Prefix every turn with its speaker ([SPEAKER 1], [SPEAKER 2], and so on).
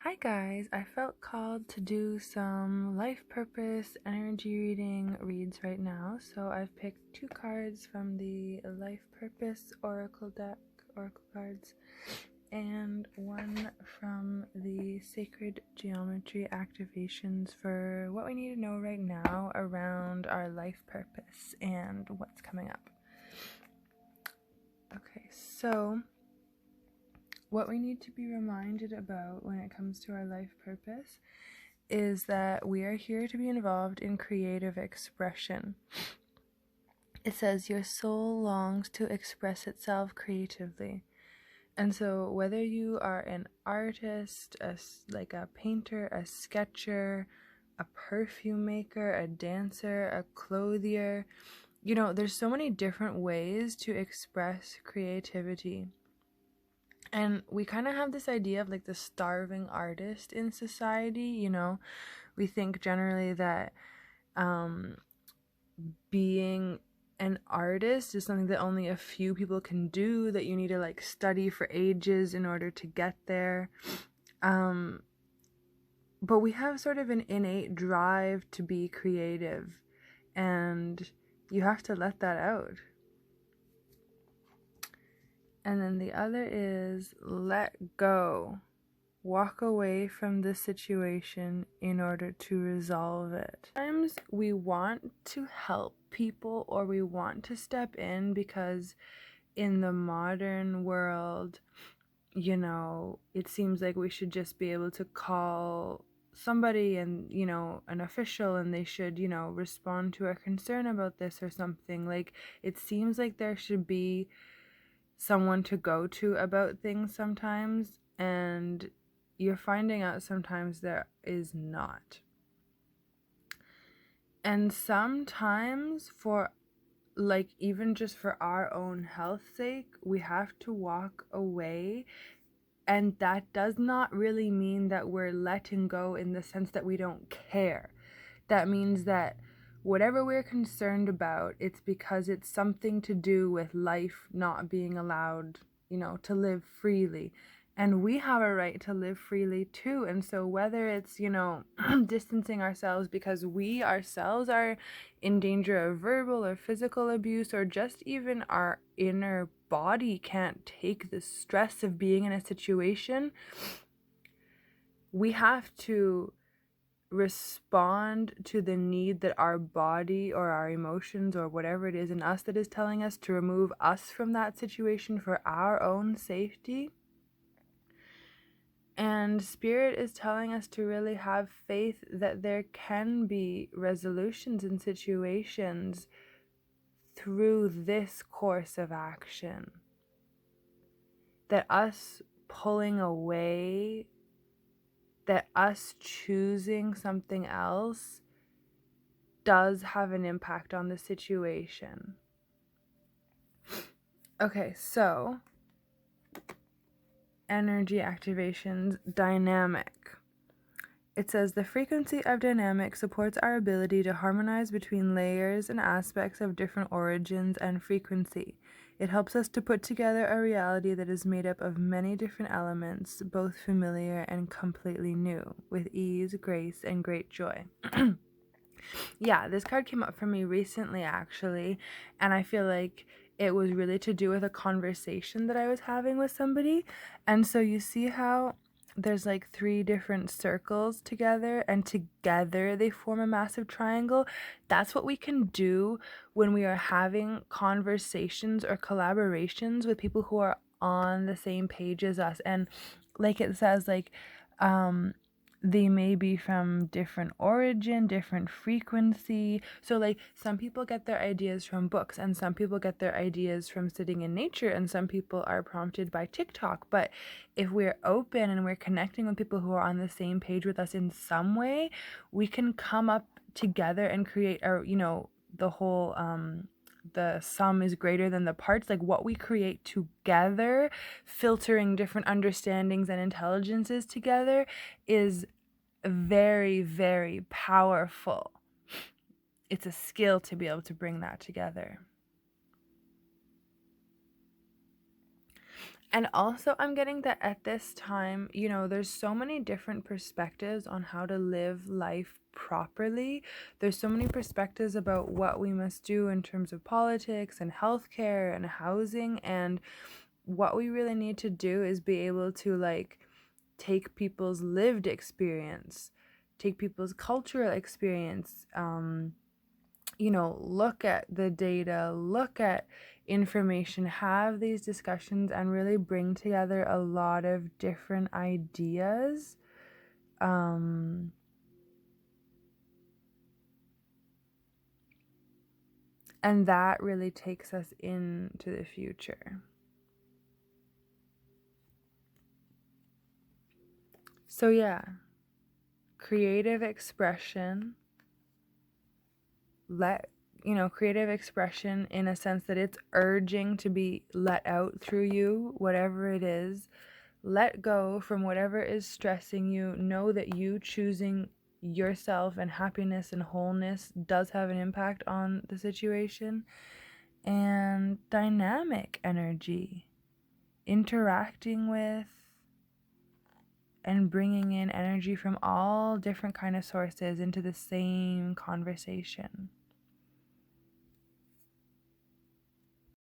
[SPEAKER 1] Hi guys, I felt called to do some life purpose energy reading reads right now. So I've picked two cards from the life purpose oracle deck, oracle cards, and one from the sacred geometry activations for what we need to know right now around our life purpose and what's coming up. Okay, so what we need to be reminded about when it comes to our life purpose is that we are here to be involved in creative expression. It says your soul longs to express itself creatively. And so whether you are an artist, like a painter, a sketcher, a perfume maker, a dancer, a clothier, there's so many different ways to express creativity. And we kind of have this idea of like the starving artist in society, we think generally that being an artist is something that only a few people can do, that you need to like study for ages in order to get there. But we have sort of an innate drive to be creative, and you have to let that out. And then the other is let go. Walk away from the situation in order to resolve it. Sometimes we want to help people or we want to step in because in the modern world, it seems like we should just be able to call somebody and, an official, and they should, respond to our concern about this or something. Like, it seems like there should be someone to go to about things sometimes, and you're finding out sometimes there is not. And sometimes even just for our own health's sake, we have to walk away. And that does not really mean that we're letting go in the sense that we don't care. That means that whatever we're concerned about, it's because it's something to do with life not being allowed, to live freely. And we have a right to live freely too. And so whether it's, distancing ourselves because we ourselves are in danger of verbal or physical abuse, or just even our inner body can't take the stress of being in a situation, we have to respond to the need that our body or our emotions or whatever it is in us that is telling us to remove us from that situation for our own safety. And Spirit is telling us to really have faith that there can be resolutions in situations through this course of action. That us pulling away, that us choosing something else does have an impact on the situation. Okay, so energy activations, dynamic. It says the frequency of dynamic supports our ability to harmonize between layers and aspects of different origins and frequency. It helps us to put together a reality that is made up of many different elements, both familiar and completely new, with ease, grace, and great joy. Yeah, this card came up for me recently, actually, and I feel like it was really to do with a conversation that I was having with somebody. And so you see how there's like 3 different circles together, and together they form a massive triangle. That's what we can do when we are having conversations or collaborations with people who are on the same page as us. And like it says, like, they may be from different origin, different frequency. So like some people get their ideas from books, and some people get their ideas from sitting in nature, and some people are prompted by TikTok. But if we're open and we're connecting with people who are on the same page with us in some way, we can come up together and create the whole the sum is greater than the parts. Like what we create together, filtering different understandings and intelligences together, is very, very powerful. It's a skill to be able to bring that together. And also, I'm getting that at this time, there's so many different perspectives on how to live life properly. There's so many perspectives about what we must do in terms of politics and healthcare and housing. And what we really need to do is be able to, like, take people's lived experience, take people's cultural experience, look at the data, look at information, have these discussions, and really bring together a lot of different ideas. And that really takes us into the future. So, yeah, creative expression, creative expression in a sense that it's urging to be let out through you, whatever it is. Let go from whatever is stressing you. Know that you choosing yourself and happiness and wholeness does have an impact on the situation. And dynamic energy, interacting with and bringing in energy from all different kind of sources into the same conversation.